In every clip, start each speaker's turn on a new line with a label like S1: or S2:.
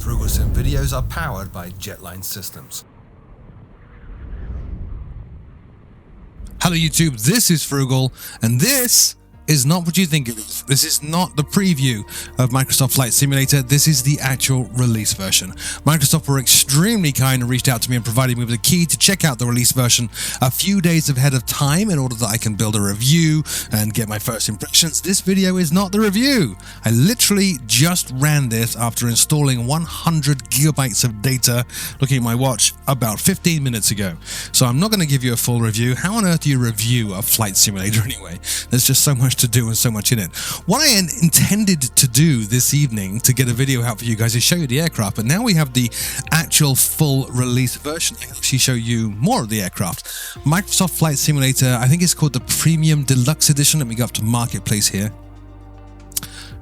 S1: FrugalSim videos are powered by Jetline Systems.
S2: Hello YouTube, this is Frugal, and this is not what you think it is. This is not the preview of Microsoft Flight Simulator. This is the actual release version. Microsoft were extremely kind and reached out to me and provided me with a key to check out the release version a few days ahead of time in order that I can build a review and get my first impressions. This video is not the review. I literally just ran this after installing 100 gigabytes of data, looking at my watch, about 15 minutes ago. So I'm not going to give you a full review. How on earth do you review a flight simulator anyway? There's just so much to do and so much in it. What I intended to do this evening to get a video out for you guys is show you the aircraft, but now we have the actual full release version. I can actually show you more of the aircraft. Microsoft Flight Simulator, I think it's called the Premium Deluxe Edition. Let me go up to Marketplace here.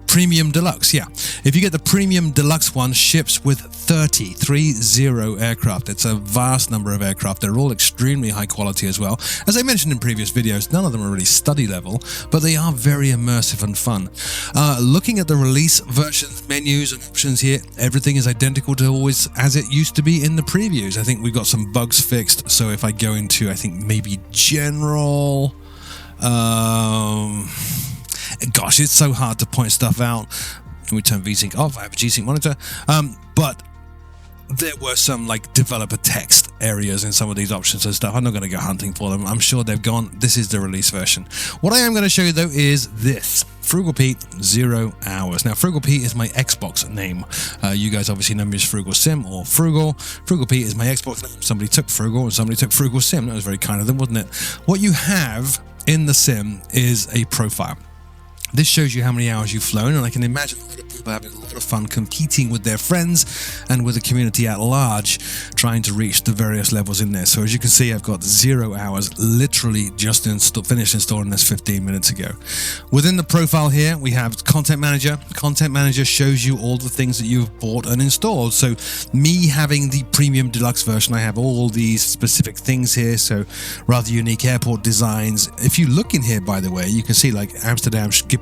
S2: Premium Deluxe, yeah. If you get the Premium Deluxe one, ships with 30 aircraft. It's a vast number of aircraft. They're all extremely high quality as well. As I mentioned in previous videos, none of them are really study level, but they are very immersive and fun. Looking at the release versions, menus and options here, everything is identical to always as it used to be in the previews. I think we've got some bugs fixed, so if I go into, I think maybe general, gosh, it's so hard to point stuff out. Let me turn VSync off. I have a G-Sync monitor. But there were some like developer text areas in some of these options and stuff. I'm not going to go hunting for them. I'm sure they've gone. This is the release version. What I am going to show you though is this. Frugal Pete 0 hours. Now, Frugal Pete is my Xbox name. You guys obviously know me as Frugal Sim or Frugal. Frugal Pete is my Xbox name. Somebody took Frugal and somebody took Frugal Sim. That was very kind of them, wasn't it? What you have in the sim is a profile. This shows you how many hours you've flown, and I can imagine a lot of people having a lot of fun competing with their friends and with the community at large, trying to reach the various levels in there. So as you can see, I've got 0 hours, literally just finished installing this 15 minutes ago. Within the profile here, we have Content Manager. Content Manager shows you all the things that you've bought and installed. So me having the Premium Deluxe version, I have all these specific things here, so rather unique airport designs. If you look in here, by the way, you can see like Amsterdam Schiphol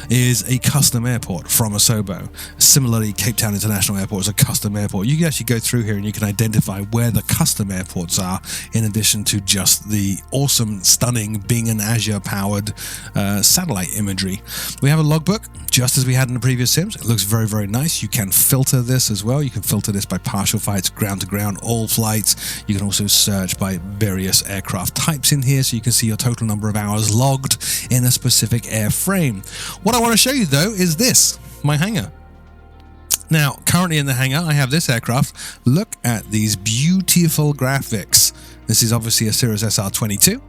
S2: is a custom airport from Asobo. Similarly, Cape Town International Airport is a custom airport. You can actually go through here and you can identify where the custom airports are, in addition to just the awesome, stunning Bing and Azure powered satellite imagery. We have a logbook, just as we had in the previous sims. It looks very, very nice. You can filter this as well. You can filter this by partial flights, ground to ground, all flights. You can also search by various aircraft types in here, so you can see your total number of hours logged in a specific airframe. What I want to show you though is this, my hangar. Now, currently in the hangar, I have this aircraft. Look at these beautiful graphics. This is obviously a Cirrus SR22,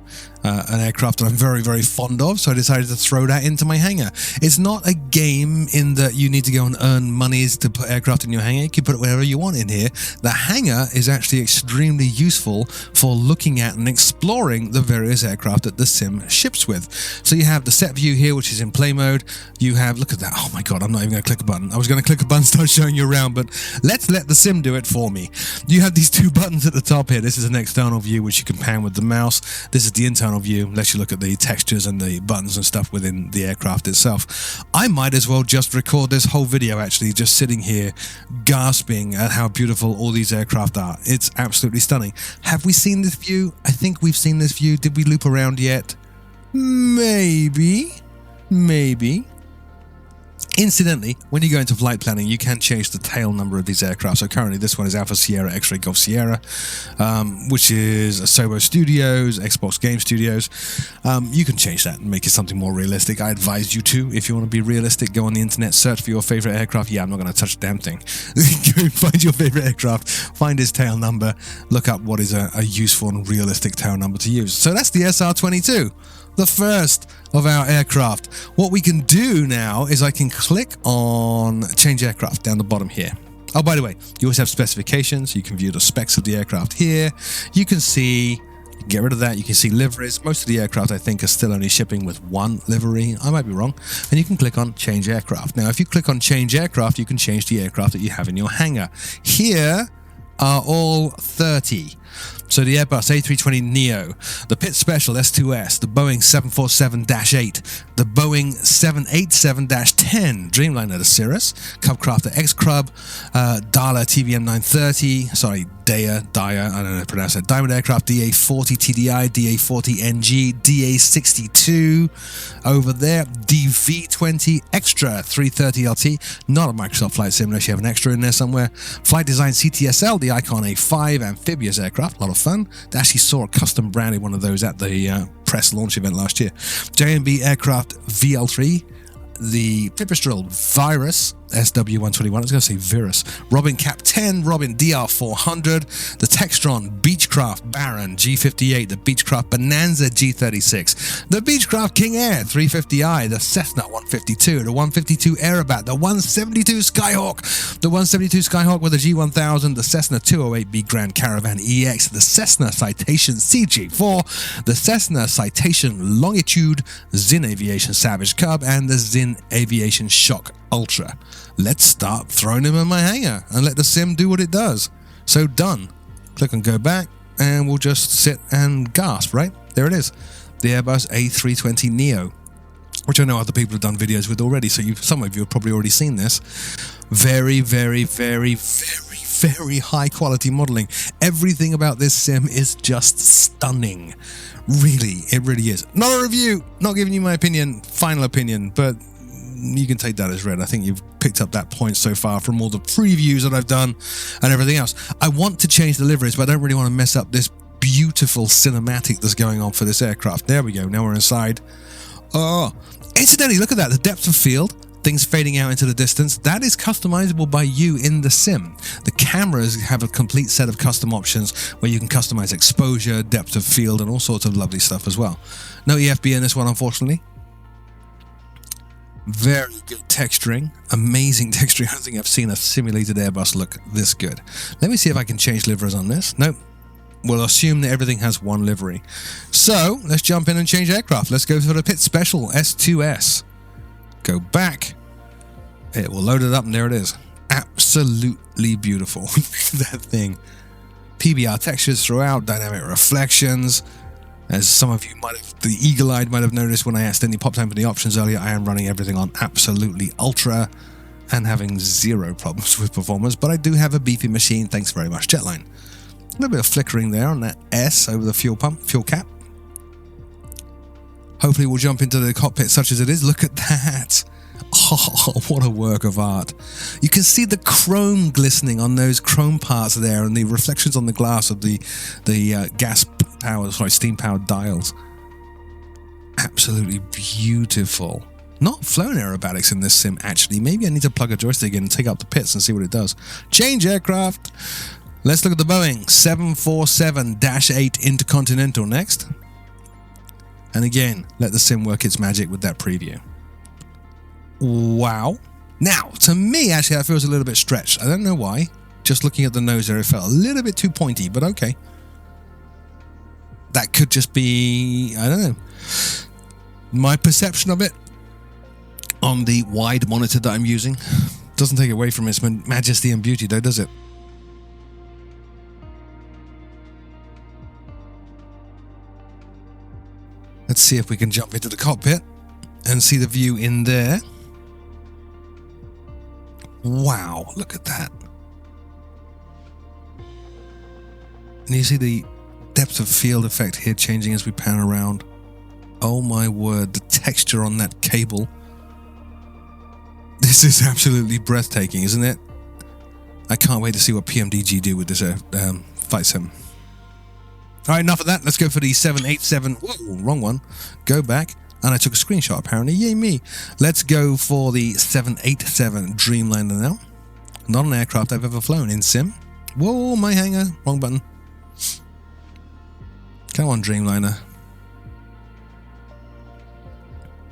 S2: an aircraft that I'm very, very fond of, so I decided to throw that into my hangar. It's not a game in that you need to go and earn monies to put aircraft in your hangar. You can put it wherever you want in here. The hangar is actually extremely useful for looking at and exploring the various aircraft that the sim ships with. So you have the set view here, which is in play mode. You have, look at that. Oh my God, I'm not even going to click a button. I was going to click a button, start showing you around, but let's let the sim do it for me. You have these two buttons at the top here. This is an external view, which you can pan with the mouse. This is the internal view, lets you look at the textures and the buttons and stuff within the aircraft itself. I might as well just record this whole video actually just sitting here gasping at how beautiful all these aircraft are. It's absolutely stunning. Have we seen this view? I think we've seen this view. Did we loop around yet? Maybe. Incidentally, when you go into flight planning, you can change the tail number of these aircraft. So currently this one is Alpha Sierra X-Ray Golf Sierra, which is Asobo Studios, Xbox Game Studios. You can change that and make it something more realistic. I advise you to, if you want to be realistic, go on the internet, search for your favorite aircraft. Yeah, I'm not going to touch the damn thing. Go find your favorite aircraft, find its tail number, look up what is a useful and realistic tail number to use. So that's the SR22. The first of our aircraft. What we can do now is I can click on change aircraft down the bottom here. Oh, by the way, you always have specifications. You can view the specs of the aircraft here. You can see, you can get rid of that. You can see liveries. Most of the aircraft, I think, are still only shipping with one livery. I might be wrong. And you can click on change aircraft. Now, if you click on change aircraft, you can change the aircraft that you have in your hangar. Here are all 30. So the Airbus A320 Neo, the Pitt Special S2S, the Boeing 747-8, the Boeing 787-10, Dreamliner, the Cirrus, Cub Crafter XCub, Dala TVM 930, sorry, Daya, I don't know how to pronounce that, Diamond Aircraft DA40 TDI, DA40 NG, DA62 over there, DV20 Extra 330 LT, not a Microsoft Flight Sim unless you have an extra in there somewhere, Flight Design CTSL, the Icon A5 amphibious aircraft, a lot of fun. They actually saw a custom branded one of those at the press launch event last year. JMB Aircraft VL3, the Pipistrel Virus SW121, I was going to say Virus, Robin Cap 10, Robin DR400, the Textron Beechcraft Baron G58, the Beechcraft Bonanza G36, the Beechcraft King Air 350i, the Cessna 152, the 152 Aerobat, the 172 Skyhawk, the 172 Skyhawk with the G1000, the Cessna 208B Grand Caravan EX, the Cessna Citation CJ4, the Cessna Citation Longitude, Zin Aviation Savage Cub, and the Zin Aviation Shock Ultra. Let's start throwing them in my hangar and let the sim do what it does. So done. Click on go back and we'll just sit and gasp, right? There it is. The Airbus A320 Neo, which I know other people have done videos with already, so some of you have probably already seen this. Very, very, very, very, very high quality modeling. Everything about this sim is just stunning. Really, it really is. Not a review, not giving you my opinion, final opinion, but you can take that as read. I think you've picked up that point so far from all the previews that I've done and everything else. I want to change the liveries, but I don't really want to mess up this beautiful cinematic that's going on for this aircraft. There we go. Now we're inside. Oh, incidentally, look at that. The depth of field, things fading out into the distance, that is customizable by you in the sim. The cameras have a complete set of custom options where you can customize exposure, depth of field, and all sorts of lovely stuff as well. No EFB in this one, unfortunately. Very good texturing, amazing texturing. I don't think I've seen a simulated Airbus look this good. Let me see if I can change liveries on this. Nope. We'll assume that everything has one livery. So let's jump in and change aircraft. Let's go for the Pitt Special S2S. Go back. It will load it up and there it is. Absolutely beautiful. That thing. PBR textures throughout, dynamic reflections. As some of you might have, the eagle-eyed might have noticed when I accidentally popped open the options earlier, I am running everything on absolutely ultra and having zero problems with performance, but I do have a beefy machine, thanks very much, Jetline. A little bit of flickering there on that S over the fuel pump, fuel cap. Hopefully we'll jump into the cockpit such as it is. Look at that. Oh, what a work of art. You can see the chrome glistening on those chrome parts there and the reflections on the glass of the steam-powered dials. Absolutely beautiful. Not flown aerobatics in this sim, actually. Maybe I need to plug a joystick in and take up the pits and see what it does. Change aircraft. Let's look at the Boeing 747-8 Intercontinental next. And again, let the sim work its magic with that preview. Wow. Now, to me, actually, that feels a little bit stretched. I don't know why. Just looking at the nose there, it felt a little bit too pointy, but okay. That could just be, I don't know, my perception of it on the wide monitor that I'm using. Doesn't take away from its majesty and beauty, though, does it? Let's see if we can jump into the cockpit and see the view in there. Wow, look at that. And you see the depth of field effect here changing as we pan around. Oh my word, the texture on that cable. This is absolutely breathtaking, isn't it? I can't wait to see what PMDG do with this flight sim. Alright, enough of that. Let's go for the 787. Whoa, wrong one. Go back. And I took a screenshot, apparently. Yay me. Let's go for the 787 Dreamliner now. Not an aircraft I've ever flown in sim. Whoa, my hangar. Wrong button. Come on, Dreamliner.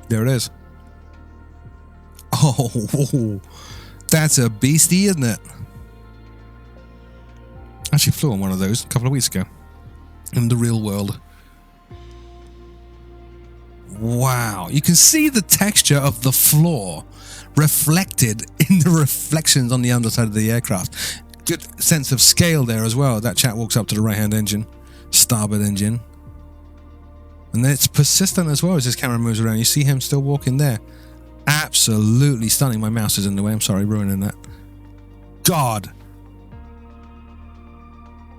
S2: There it is. Oh, whoa. That's a beastie, isn't it? I actually flew on one of those a couple of weeks ago in the real world. Wow, you can see the texture of the floor reflected in the reflections on the underside of the aircraft. Good sense of scale there as well. That chap walks up to the right-hand engine. starboard engine. And it's persistent as well as this camera moves around. You see him still walking there. Absolutely stunning. My mouse is in the way. I'm sorry, ruining that. God.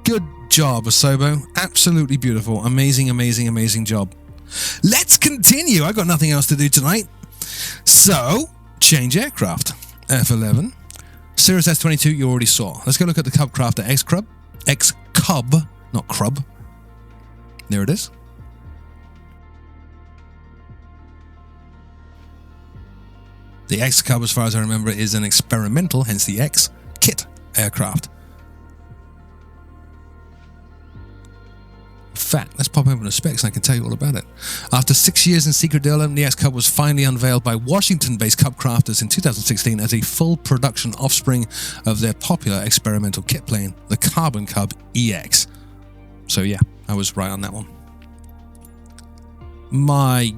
S2: Good job, Asobo. Absolutely beautiful. Amazing, amazing, amazing job. Let's continue. I've got nothing else to do tonight. So, change aircraft. F11. Cirrus S22 you already saw. Let's go look at the Cub Crafter XCub, not Crub. There it is. The XCub, as far as I remember, is an experimental, hence the X, kit aircraft. In fact, let's pop open the specs and I can tell you all about it. After 6 years in secret development, the XCub was finally unveiled by Washington-based Cub Crafters in 2016 as a full production offspring of their popular experimental kit plane, the Carbon Cub EX. So yeah, I was right on that one. My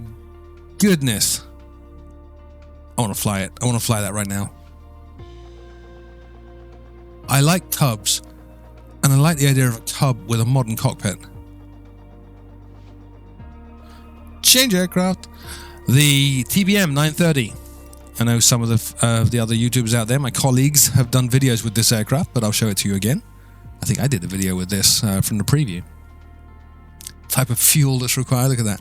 S2: goodness. I want to fly it. I want to fly that right now. I like Cubs, and I like the idea of a Cub with a modern cockpit. Change aircraft. The TBM 930. I know some of the other YouTubers out there, my colleagues, have done videos with this aircraft, but I'll show it to you again. I think I did a video with this from the preview. Type of fuel that's required. Look at that.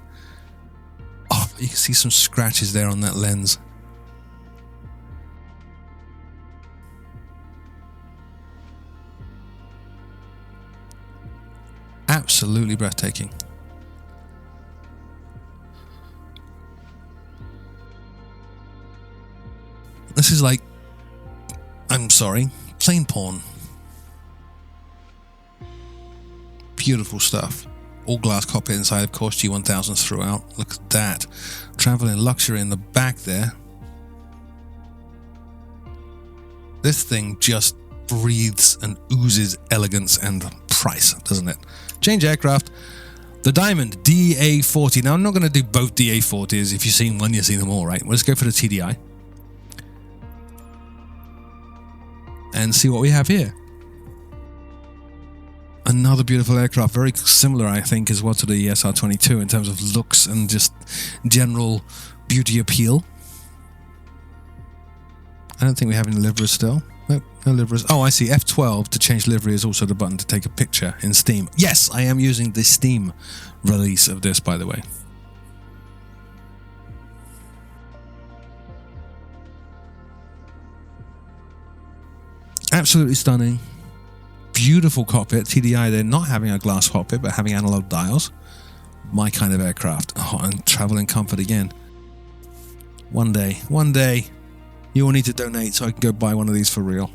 S2: Oh, you can see some scratches there on that lens. Absolutely breathtaking. This is like, I'm sorry, plane porn. Beautiful stuff. All glass cockpit inside, of course, G1000s throughout. Look at that. Traveling luxury in the back there. This thing just breathes and oozes elegance and price, doesn't it? Change aircraft. The Diamond DA40. Now, I'm not going to do both DA40s. If you've seen one, you've seen them all, right? Let's go for the TDI. And see what we have here. Another beautiful aircraft. Very similar, I think, as well to the SR22 in terms of looks and just general beauty appeal. I don't think we have any liveries still. Nope, no liveries. Oh, I see. F12 to change livery is also the button to take a picture in Steam. Yes, I am using the Steam release of this, by the way. Absolutely stunning. Beautiful cockpit. TDI, they're not having a glass cockpit, but having analog dials. My kind of aircraft. Oh, and travel in comfort again. One day, you will need to donate so I can go buy one of these for real.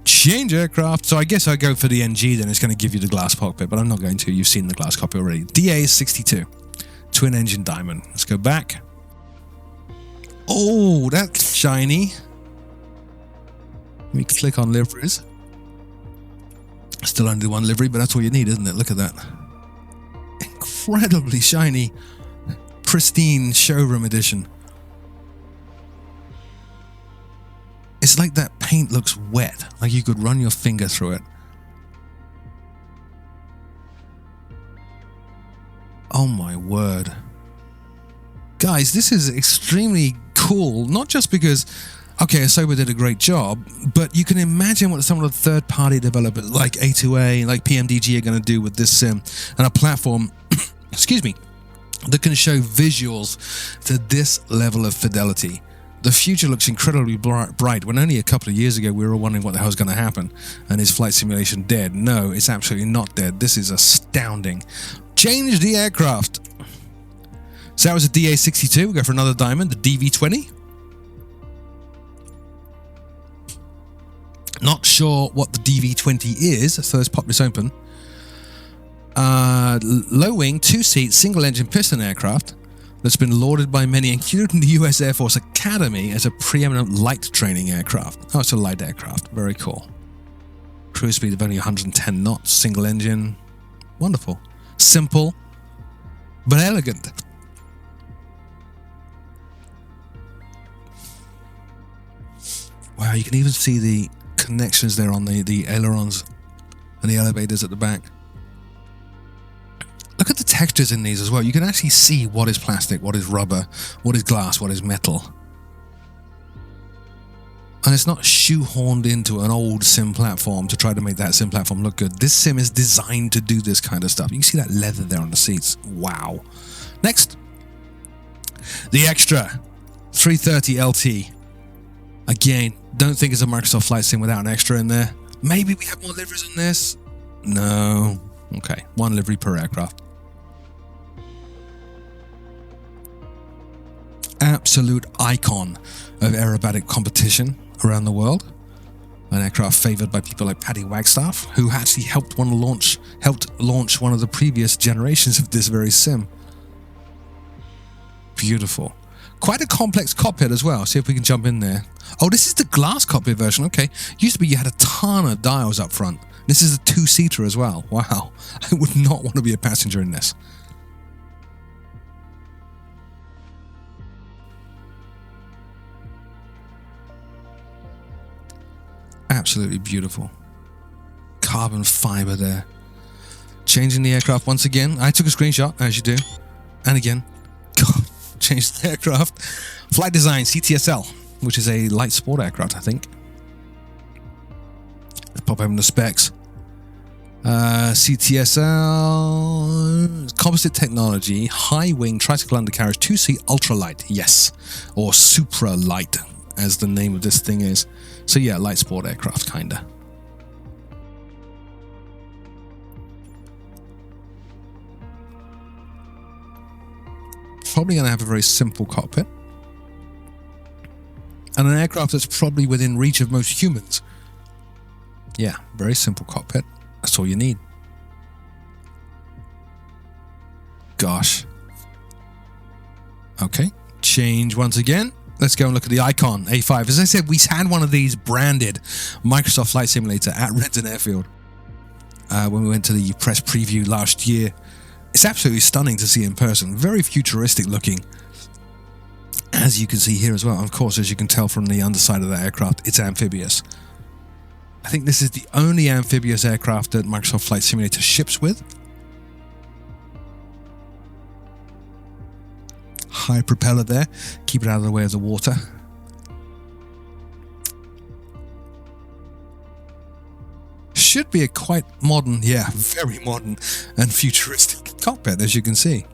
S2: Change aircraft. So I guess I go for the NG, then it's going to give you the glass cockpit, but I'm not going to. You've seen the glass cockpit already. DA62. Twin engine Diamond. Let's go back. Oh, that's shiny. Let me click on liveries. Still only one livery, but that's all you need, isn't it? Look at that. Incredibly shiny, pristine showroom edition. It's like that paint looks wet, like you could run your finger through it. Oh my word. Guys, this is extremely cool, not just because, okay, Asobo did a great job, but you can imagine what some of the third-party developers like A2A, like PMDG are going to do with this sim, and a platform, excuse me, that can show visuals to this level of fidelity. The future looks incredibly bright. When only a couple of years ago we were wondering what the hell was going to happen, and is flight simulation dead? No, it's absolutely not dead. This is astounding. Change the aircraft. So that was a DA62. We'll go for another Diamond, the DV20. Not sure what the DV20 is, so let's pop this open. Low wing, 2-seat, single engine piston aircraft that's been lauded by many, including the US Air Force Academy, as a preeminent light training aircraft. Oh, it's a light aircraft. Very cool. Cruise speed of only 110 knots, single engine. Wonderful. Simple, but elegant. Wow, you can even see the connections there on the ailerons and the elevators at the back. textures in these as well. You can actually see what is plastic, what is rubber, what is glass, what is metal. And it's not shoehorned into an old sim platform to try to make that sim platform look good. This sim is designed to do this kind of stuff. You can see that leather there on the seats. Wow. Next, the extra 330 LT. Again, don't think it's a Microsoft Flight Sim without an extra in there. Maybe we have more liveries in this. No. Okay, one livery per aircraft. Absolute icon of aerobatic competition around the world. An aircraft favored by people like Paddy Wagstaff, who actually helped launch one of the previous generations of this very sim. Beautiful. Quite a complex cockpit as well. See if we can jump in there. Oh, this is the glass cockpit version. Okay. Used to be you had a ton of dials up front. This is a two-seater as well. Wow. I would not want to be a passenger in this. Absolutely beautiful. Carbon fiber there. Changing the aircraft once again. I took a screenshot, as you do. And again. Change the aircraft. Flight design, CTSL, which is a light sport aircraft, I think. Let's pop open the specs. CTSL, composite technology, high wing tricycle undercarriage, 2-seat ultralight, yes, or supra light, as the name of this thing is. So yeah, light sport aircraft, kinda. Probably going to have a very simple cockpit. And an aircraft that's probably within reach of most humans. Yeah, very simple cockpit. That's all you need. Gosh. Okay, change once again. Let's go and look at the Icon A5. As I said, we had one of these branded Microsoft Flight Simulator at Renton Airfield when we went to the press preview last year. It's absolutely stunning to see in person. Very futuristic looking, as you can see here as well. Of course, as you can tell from the underside of that aircraft, it's amphibious. I think this is the only amphibious aircraft that Microsoft Flight Simulator ships with. High propeller there. Keep it out of the way of the water. Should be a quite modern, yeah, very modern and futuristic cockpit, as you can see.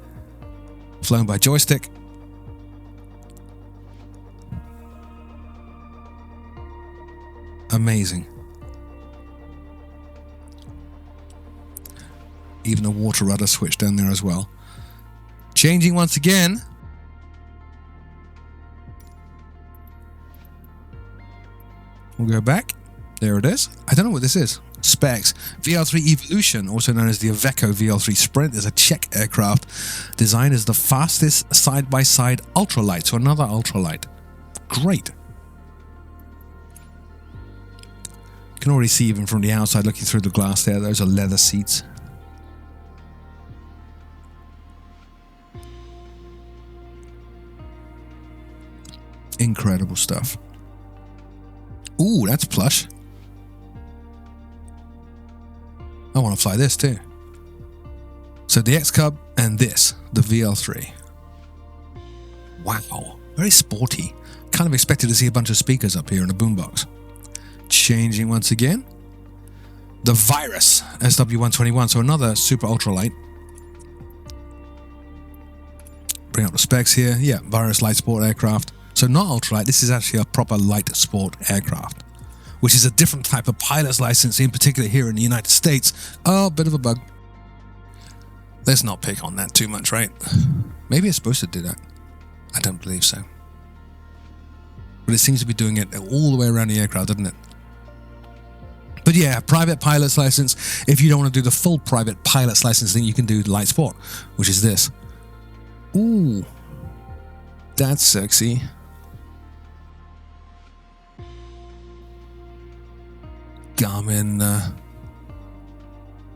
S2: Flown by joystick. Amazing. Even a water rudder switch down there as well. Changing once again. We'll go back. There it is. I don't know what this is. Specs. VR3 Evolution, also known as the Iveco VR3 Sprint, is a Czech aircraft designed as the fastest side-by-side ultralight. So another ultralight. Great. You can already see even from the outside, looking through the glass there, those are leather seats. Incredible stuff. Ooh, that's plush. I want to fly this too. So the XCub and this, the VR3. Wow, very sporty. Kind of expected to see a bunch of speakers up here in a boombox. Changing once again. The Virus SW121, so another super ultralight. Bring up the specs here. Yeah, Virus light sport aircraft. So not ultralight, this is actually a proper light sport aircraft, which is a different type of pilot's license, in particular here in the United States. Oh, bit of a bug. Let's not pick on that too much, right? Maybe it's supposed to do that. I don't believe so. But it seems to be doing it all the way around the aircraft, doesn't it? But yeah, private pilot's license. If you don't want to do the full private pilot's license thing, you can do light sport, which is this. Ooh, that's sexy. Garmin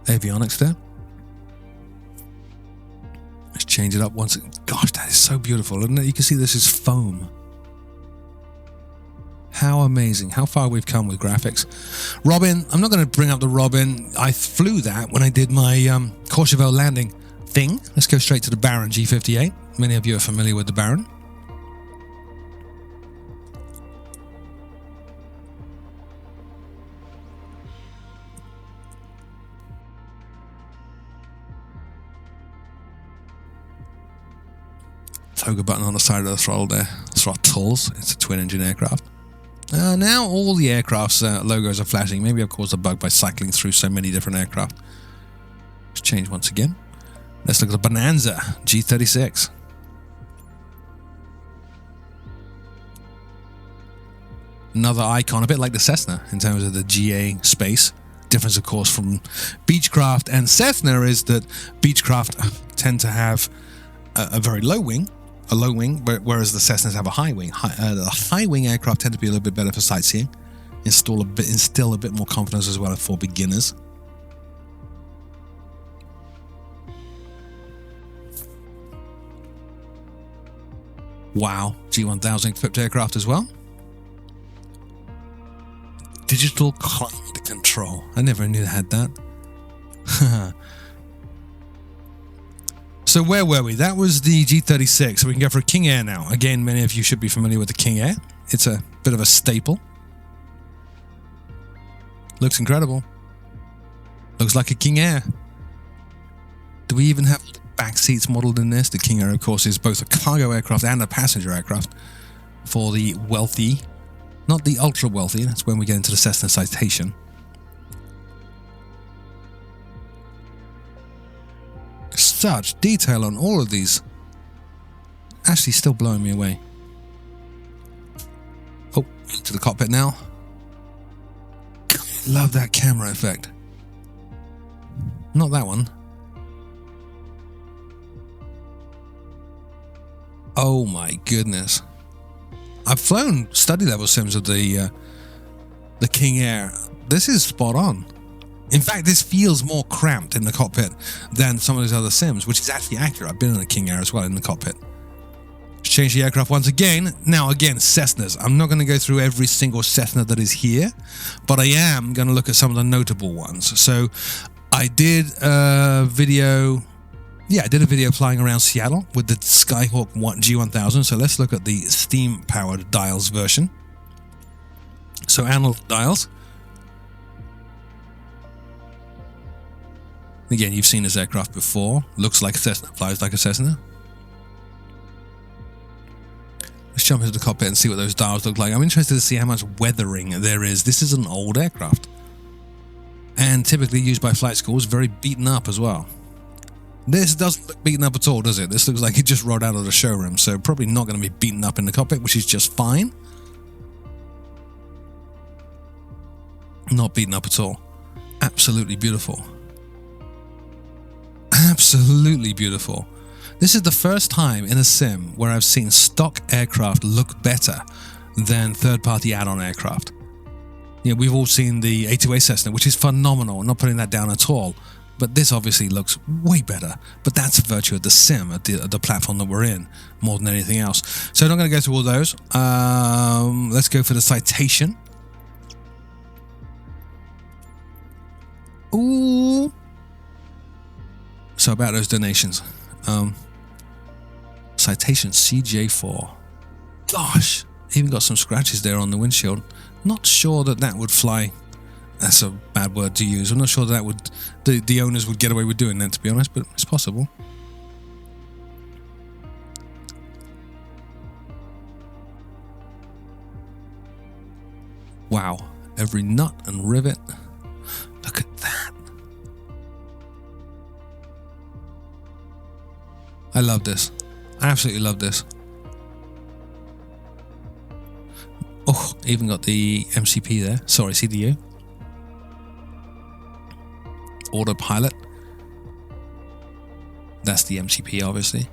S2: avionics there. Let's change it up once. Gosh, that is so beautiful, isn't it? You can see this is foam. How amazing. How far we've come with graphics. Robin, I'm not going to bring up the Robin. I flew that when I did my Courchevel landing thing. Let's go straight to the Baron G58. Many of you are familiar with the Baron. Toga button on the side of the throttle there. Throttles. It's a twin-engine aircraft. Now all the aircraft's logos are flashing. Maybe I've caused a bug by cycling through so many different aircraft. Let's change once again. Let's look at the Bonanza G36. Another icon, a bit like the Cessna in terms of the GA space. Difference, of course, from Beechcraft and Cessna is that Beechcraft tend to have a very low wing, whereas the Cessnas have a high wing. The high wing aircraft tend to be a little bit better for sightseeing, instill a bit more confidence as well for beginners. Wow, G1000 equipped aircraft as well. Digital climate control. I never knew they had that. So where were we? That was the G36. So we can go for a King Air now. Again, many of you should be familiar with the King Air. It's a bit of a staple. Looks incredible. Looks like a King Air. Do we even have back seats modeled in this? The King Air, of course, is both a cargo aircraft and a passenger aircraft for the wealthy. Not the ultra wealthy. That's when we get into the Cessna Citation. Such detail on all of these. Actually still blowing me away. Oh, into the cockpit now. Love that camera effect. Not that one. Oh my goodness. I've flown study level sims of the King Air. This is spot on. In fact, this feels more cramped in the cockpit than some of those other sims, which is actually accurate. I've been in a King Air as well in the cockpit. Let's change the aircraft once again. Now, again, Cessnas. I'm not going to go through every single Cessna that is here, but I am going to look at some of the notable ones. So I did a video... Yeah, I did a video flying around Seattle with the Skyhawk G1000. So let's look at the steam-powered dials version. So analog dials. Again, you've seen this aircraft before. Looks like a Cessna, flies like a Cessna. Let's jump into the cockpit and see what those dials look like. I'm interested to see how much weathering there is. This is an old aircraft. And typically used by flight schools, very beaten up as well. This doesn't look beaten up at all, does it? This looks like it just rolled out of the showroom, so probably not going to be beaten up in the cockpit, which is just fine. Not beaten up at all. Absolutely beautiful. Absolutely beautiful. This is the first time in a sim where I've seen stock aircraft look better than third-party add-on aircraft. You know, we've all seen the A2A Cessna, which is phenomenal. I'm not putting that down at all. But this obviously looks way better. But that's a virtue of the sim, of the platform that we're in, more than anything else. So I'm not going to go through all those. Let's go for the Citation. Ooh. So about those donations. Citation CJ4. Gosh, even got some scratches there on the windshield. Not sure that would fly. That's a bad word to use. I'm not sure that would the owners would get away with doing that, to be honest, but it's possible. Wow, every nut and rivet. Look at that. I love this. I absolutely love this. Oh, even got the MCP there. Sorry, CDU. Autopilot. That's the MCP, obviously.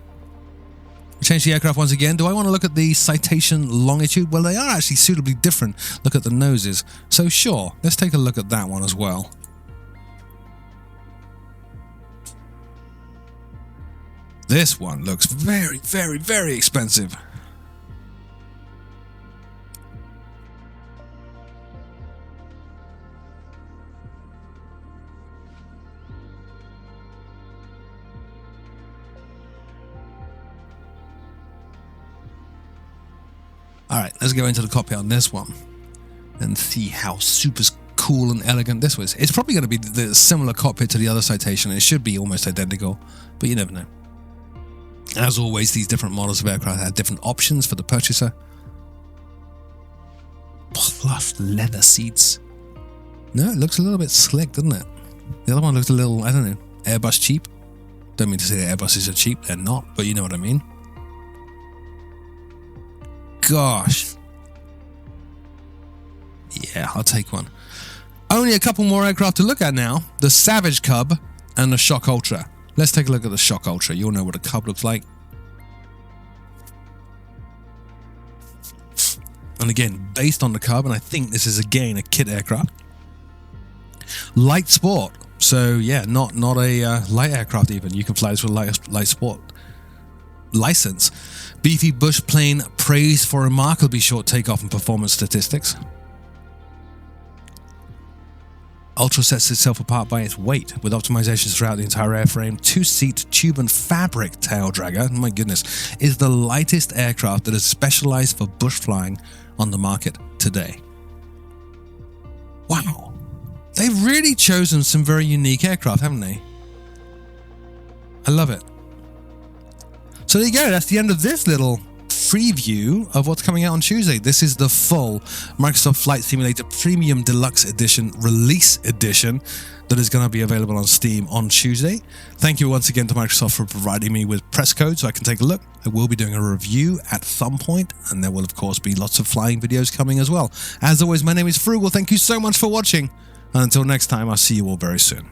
S2: We change the aircraft once again. Do I want to look at the Citation longitude? Well, they are actually suitably different. Look at the noses. So sure, let's take a look at that one as well. This one looks very, very, very expensive. All right, let's go into the cockpit on this one and see how super cool and elegant this was. It's probably going to be the similar cockpit to the other Citation. It should be almost identical, but you never know. As always, these different models of aircraft have different options for the purchaser. Plush leather seats. No, it looks a little bit slick, doesn't it? The other one looks a little, I don't know, Airbus cheap. Don't mean to say that Airbuses are cheap, they're not, but you know what I mean. Gosh. Yeah, I'll take one. Only a couple more aircraft to look at now. The Savage Cub and the Shock Ultra. Let's take a look at the Shock Ultra. You'll know what a Cub looks like. And again, based on the Cub, and I think this is again a kit aircraft. Light sport. So yeah, not a light aircraft even. You can fly this with light sport license. Beefy bush plane praised for remarkably short takeoff and performance statistics. Ultra sets itself apart by its weight, with optimizations throughout the entire airframe. 2-seat tube and fabric tail dragger, my goodness, is the lightest aircraft that is specialized for bush flying on the market today. Wow. They've really chosen some very unique aircraft, haven't they? I love it. So there you go, that's the end of this little preview of what's coming out on Tuesday. This is the full Microsoft Flight Simulator Premium Deluxe Edition Release Edition that is going to be available on Steam on Tuesday. Thank you once again to Microsoft for providing me with press code so I can take a look. I will be doing a review at some point, and there will of course be lots of flying videos coming as well. As always, my name is Frugal. Thank you so much for watching, and until next time, I'll see you all very soon.